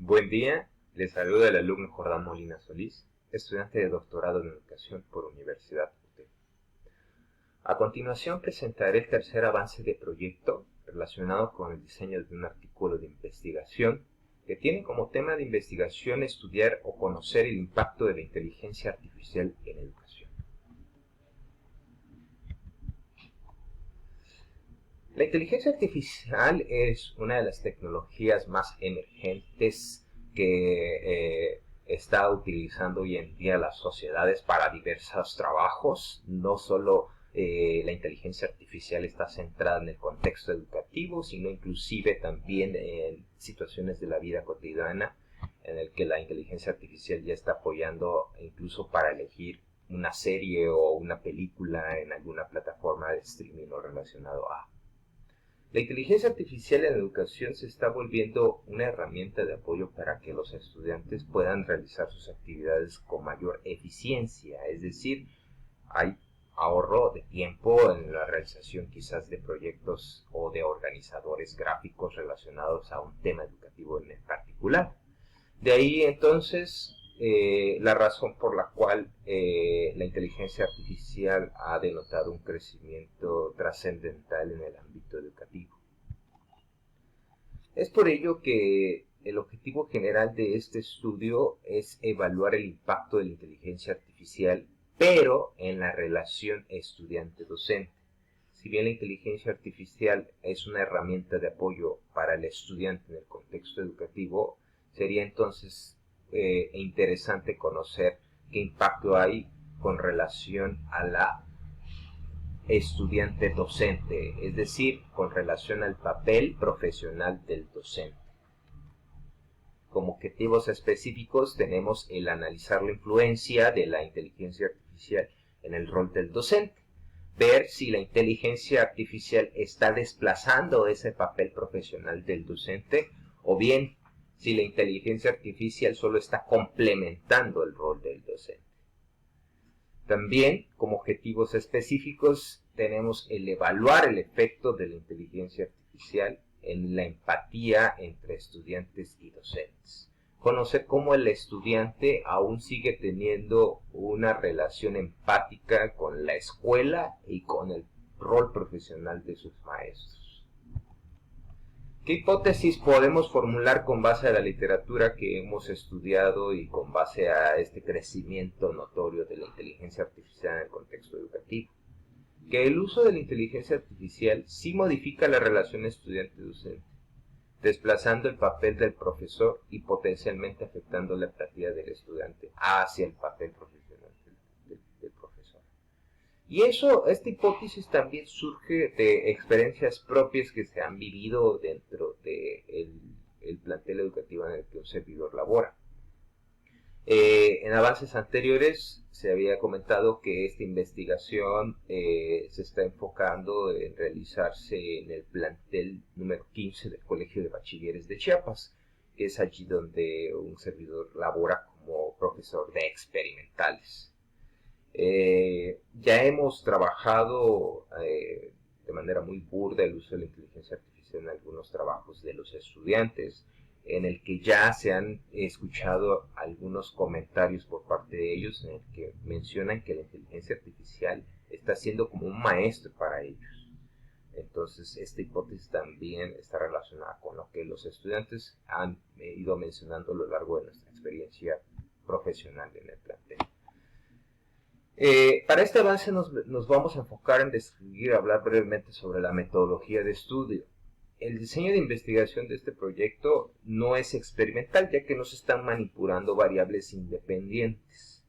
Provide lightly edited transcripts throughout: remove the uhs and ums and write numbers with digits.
Buen día, les saluda el alumno Jordán Molina Solís, estudiante de doctorado en educación por Universidad UTEP. A continuación presentaré el tercer avance de proyecto relacionado con el diseño de un artículo de investigación que tiene como tema de investigación estudiar o conocer el impacto de la inteligencia artificial en educación. La inteligencia artificial es una de las tecnologías más emergentes que está utilizando hoy en día las sociedades para diversos trabajos. No solo la inteligencia artificial está centrada en el contexto educativo, sino inclusive también en situaciones de la vida cotidiana, en el que la inteligencia artificial ya está apoyando incluso para elegir una serie o una película en alguna plataforma de streaming o relacionado a. La inteligencia artificial en la educación se está volviendo una herramienta de apoyo para que los estudiantes puedan realizar sus actividades con mayor eficiencia, es decir, hay ahorro de tiempo en la realización quizás de proyectos o de organizadores gráficos relacionados a un tema educativo en particular. De ahí entonces la razón por la cual la inteligencia artificial ha denotado un crecimiento trascendental en el ámbito educativo. Es por ello que el objetivo general de este estudio es evaluar el impacto de la inteligencia artificial, pero en la relación estudiante-docente. Si bien la inteligencia artificial es una herramienta de apoyo para el estudiante en el contexto educativo, sería entonces interesante conocer qué impacto hay con relación a la estudiante docente, es decir, con relación al papel profesional del docente. Como objetivos específicos tenemos el analizar la influencia de la inteligencia artificial en el rol del docente, ver si la inteligencia artificial está desplazando ese papel profesional del docente o bien si la inteligencia artificial solo está complementando el rol del docente. También, como objetivos específicos, tenemos el evaluar el efecto de la inteligencia artificial en la empatía entre estudiantes y docentes. Conocer cómo el estudiante aún sigue teniendo una relación empática con la escuela y con el rol profesional de sus maestros. ¿Qué hipótesis podemos formular con base a la literatura que hemos estudiado y con base a este crecimiento notorio de la inteligencia artificial en el contexto educativo? Que el uso de la inteligencia artificial sí modifica la relación estudiante-docente, desplazando el papel del profesor y potencialmente afectando la empatía del estudiante hacia el papel profesional del profesor. Y esta hipótesis también surge de experiencias propias que se han vivido dentro del plantel educativo en el que un servidor labora. En avances anteriores se había comentado que esta investigación se está enfocando en realizarse en el plantel número 15 del Colegio de Bachilleres de Chiapas, que es allí donde un servidor labora como profesor de experimentales. Ya hemos trabajado de manera muy burda el uso de la inteligencia artificial en algunos trabajos de los estudiantes, en el que ya se han escuchado algunos comentarios por parte de ellos en el que mencionan que la inteligencia artificial está siendo como un maestro para ellos. Entonces, esta hipótesis también está relacionada con lo que los estudiantes han ido mencionando a lo largo de nuestra experiencia profesional en el plantel. Para este avance nos vamos a enfocar en describir, hablar brevemente sobre la metodología de estudio. El diseño de investigación de este proyecto no es experimental, ya que no se están manipulando variables independientes.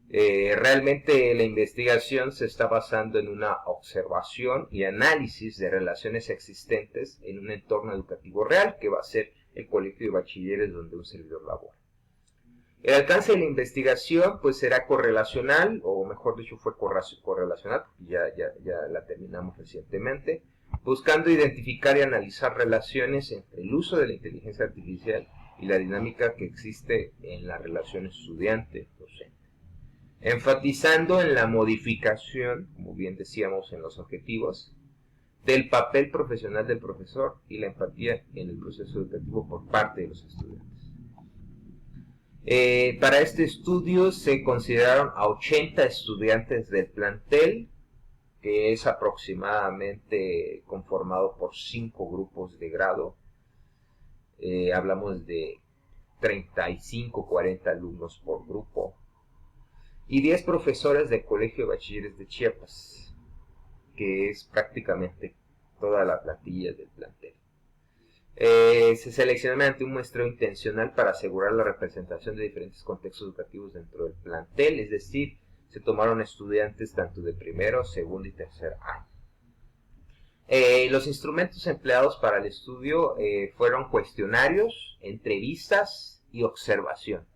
Realmente la investigación se está basando en una observación y análisis de relaciones existentes en un entorno educativo real, que va a ser el colegio de bachilleres donde un servidor labora. El alcance de la investigación pues será correlacional, o mejor dicho fue correlacional, porque ya la terminamos recientemente, buscando identificar y analizar relaciones entre el uso de la inteligencia artificial y la dinámica que existe en la relación estudiante-docente. Enfatizando en la modificación, como bien decíamos en los objetivos, del papel profesional del profesor y la empatía en el proceso educativo por parte de los estudiantes. Para este estudio se consideraron a 80 estudiantes del plantel, que es aproximadamente conformado por 5 grupos de grado. Hablamos de 35, 40 alumnos por grupo. Y 10 profesores del Colegio de Bachilleres de Chiapas, que es prácticamente toda la plantilla del plantel. Se seleccionó mediante un muestreo intencional para asegurar la representación de diferentes contextos educativos dentro del plantel, es decir, se tomaron estudiantes tanto de primero, segundo y tercer año. Los instrumentos empleados para el estudio fueron cuestionarios, entrevistas y observación.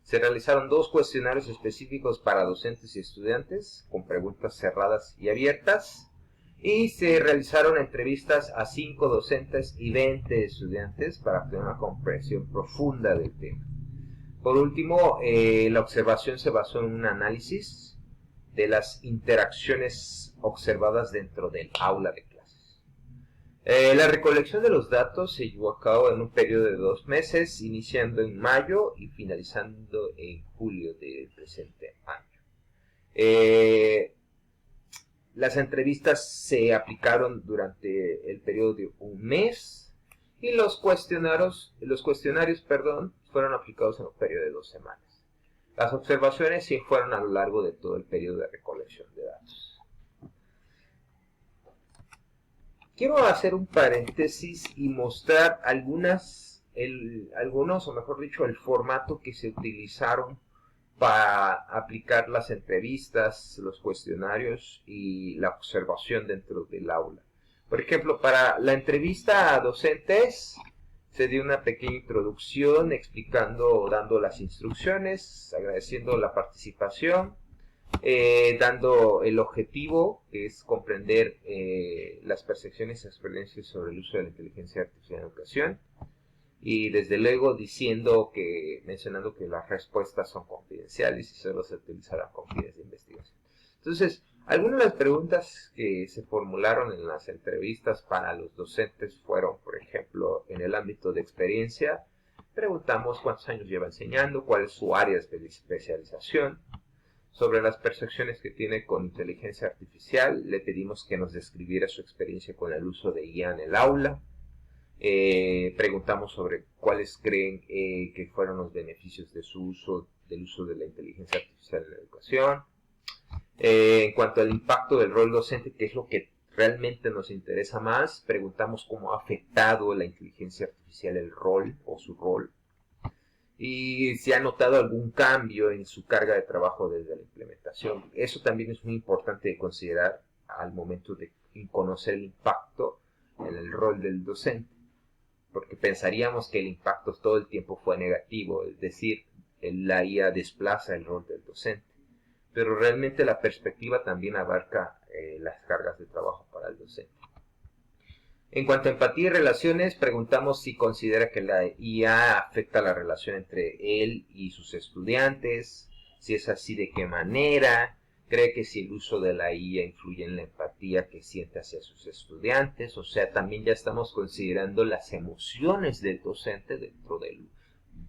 Se realizaron 2 cuestionarios específicos para docentes y estudiantes, con preguntas cerradas y abiertas, y se realizaron entrevistas a 5 docentes y 20 estudiantes para obtener una comprensión profunda del tema. Por último, la observación se basó en un análisis de las interacciones observadas dentro del aula de clases. La recolección de los datos se llevó a cabo en un periodo de 2 meses, iniciando en mayo y finalizando en julio del presente año. Las entrevistas se aplicaron durante el periodo de un mes y los cuestionarios fueron aplicados en un periodo de 2 semanas. Las observaciones sí fueron a lo largo de todo el periodo de recolección de datos. Quiero hacer un paréntesis y mostrar algunos, o mejor dicho, el formato que se utilizaron para aplicar las entrevistas, los cuestionarios y la observación dentro del aula. Por ejemplo, para la entrevista a docentes se dio una pequeña introducción explicando, dando las instrucciones, agradeciendo la participación, dando el objetivo, que es comprender las percepciones y experiencias sobre el uso de la inteligencia artificial en educación, y desde luego mencionando que las respuestas son confidenciales y solo se utilizarán con fines de investigación. Entonces, algunas de las preguntas que se formularon en las entrevistas para los docentes fueron, por ejemplo, en el ámbito de experiencia, preguntamos cuántos años lleva enseñando, cuál es su área de especialización. Sobre las percepciones que tiene con inteligencia artificial, le pedimos que nos describiera su experiencia con el uso de IA en el aula. Preguntamos sobre cuáles creen que fueron los beneficios del uso de la inteligencia artificial en la educación. En cuanto al impacto del rol docente, que es lo que realmente nos interesa más, preguntamos cómo ha afectado la inteligencia artificial el rol o su rol, y si ha notado algún cambio en su carga de trabajo desde la implementación. Eso también es muy importante de considerar al momento de conocer el impacto en el rol del docente, porque pensaríamos que el impacto todo el tiempo fue negativo, es decir, la IA desplaza el rol del docente, pero realmente la perspectiva también abarca las cargas de trabajo para el docente. En cuanto a empatía y relaciones, preguntamos si considera que la IA afecta la relación entre él y sus estudiantes, si es así, de qué manera, cree que si el uso de la IA influye en la empatía que siente hacia sus estudiantes, o sea, también ya estamos considerando las emociones del docente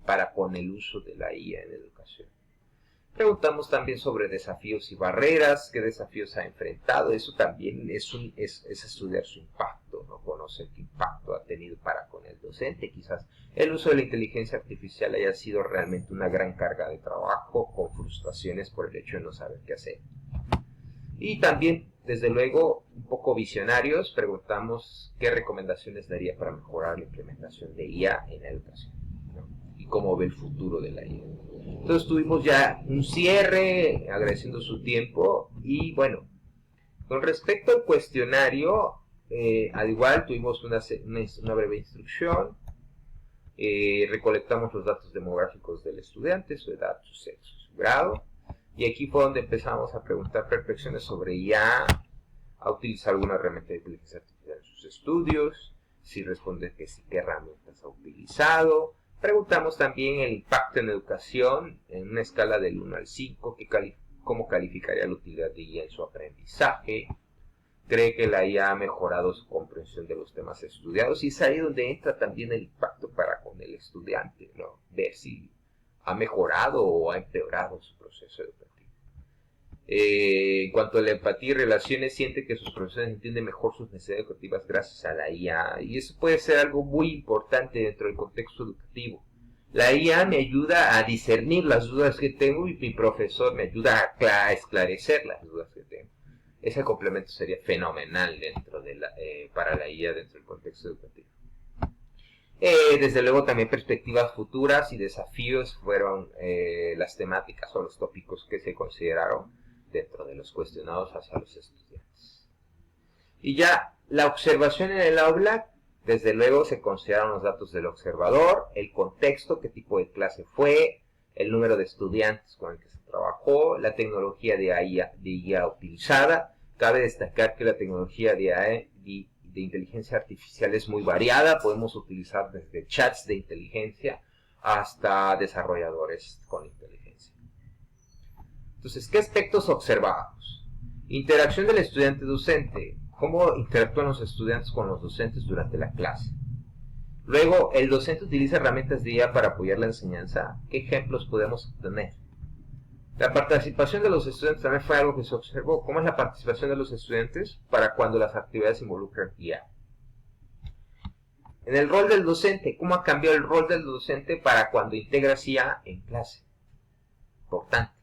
para con el uso de la IA en educación. Preguntamos también sobre desafíos y barreras, qué desafíos ha enfrentado. Eso también es estudiar su impacto, ¿no? Conocer qué impacto ha tenido para con el docente. Quizás el uso de la inteligencia artificial haya sido realmente una gran carga de trabajo, con frustraciones por el hecho de no saber qué hacer. Y también, desde luego, un poco visionarios, preguntamos qué recomendaciones daría para mejorar la implementación de IA en la educación, ¿no? Y cómo ve el futuro de la IA. Entonces tuvimos ya un cierre, agradeciendo su tiempo, y bueno, con respecto al cuestionario, al igual tuvimos una breve instrucción, recolectamos los datos demográficos del estudiante, su edad, su sexo, su grado, y aquí fue donde empezamos a preguntar reflexiones sobre IA, a utilizar alguna herramienta de inteligencia artificial en sus estudios, si responde que sí, qué herramientas ha utilizado. Preguntamos también el impacto en educación en una escala del 1 al 5, cómo calificaría la utilidad de IA en su aprendizaje, cree que la IA ha mejorado su comprensión de los temas estudiados, y es ahí donde entra también el impacto para con el estudiante, ¿no? Ver si ha mejorado o ha empeorado su proceso educativo. En cuanto a la empatía y relaciones, siente que sus profesores entienden mejor sus necesidades educativas gracias a la IA, y eso puede ser algo muy importante dentro del contexto educativo. La IA me ayuda a discernir las dudas que tengo y mi profesor me ayuda a esclarecer las dudas que tengo. Ese complemento sería fenomenal para la IA dentro del contexto educativo. Desde luego también perspectivas futuras y desafíos fueron las temáticas o los tópicos que se consideraron dentro de los cuestionados hacia los estudiantes. Y ya la observación en el aula, desde luego se consideraron los datos del observador, el contexto, qué tipo de clase fue, el número de estudiantes con el que se trabajó, la tecnología de IA utilizada. Cabe destacar que la tecnología de inteligencia artificial es muy variada, podemos utilizar desde chats de inteligencia hasta desarrolladores con inteligencia. Entonces, ¿qué aspectos observamos? Interacción del estudiante-docente. ¿Cómo interactúan los estudiantes con los docentes durante la clase? Luego, ¿el docente utiliza herramientas de IA para apoyar la enseñanza? ¿Qué ejemplos podemos obtener? La participación de los estudiantes también fue algo que se observó. ¿Cómo es la participación de los estudiantes para cuando las actividades involucran IA? En el rol del docente, ¿cómo ha cambiado el rol del docente para cuando integras IA en clase? Importante.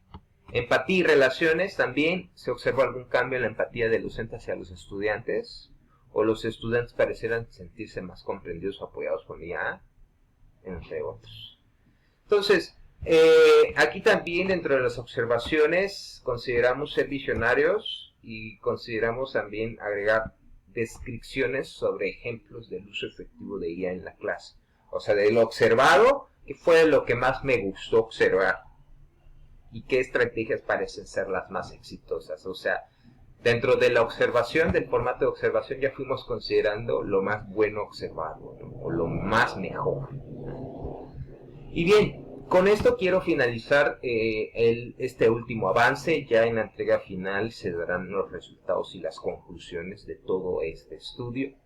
Empatía y relaciones, también se observó algún cambio en la empatía del docente hacia los estudiantes, o los estudiantes parecieran sentirse más comprendidos o apoyados con IA, entre otros. Entonces, aquí también dentro de las observaciones consideramos ser visionarios y consideramos también agregar descripciones sobre ejemplos del uso efectivo de IA en la clase. O sea, de lo observado, ¿qué fue lo que más me gustó observar? Y qué estrategias parecen ser las más exitosas. O sea, dentro de la observación, del formato de observación, ya fuimos considerando lo más bueno observado, ¿no? O lo más mejor. Y bien, con esto quiero finalizar este último avance. Ya en la entrega final se darán los resultados y las conclusiones de todo este estudio.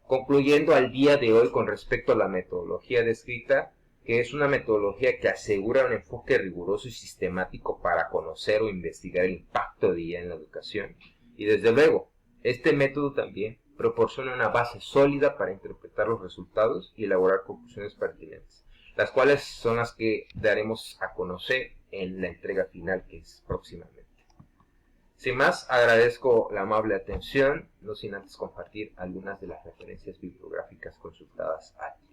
Concluyendo al día de hoy con respecto a la metodología descrita, que es una metodología que asegura un enfoque riguroso y sistemático para conocer o investigar el impacto de IA en la educación. Y desde luego, este método también proporciona una base sólida para interpretar los resultados y elaborar conclusiones pertinentes, las cuales son las que daremos a conocer en la entrega final, que es próximamente. Sin más, agradezco la amable atención, no sin antes compartir algunas de las referencias bibliográficas consultadas aquí.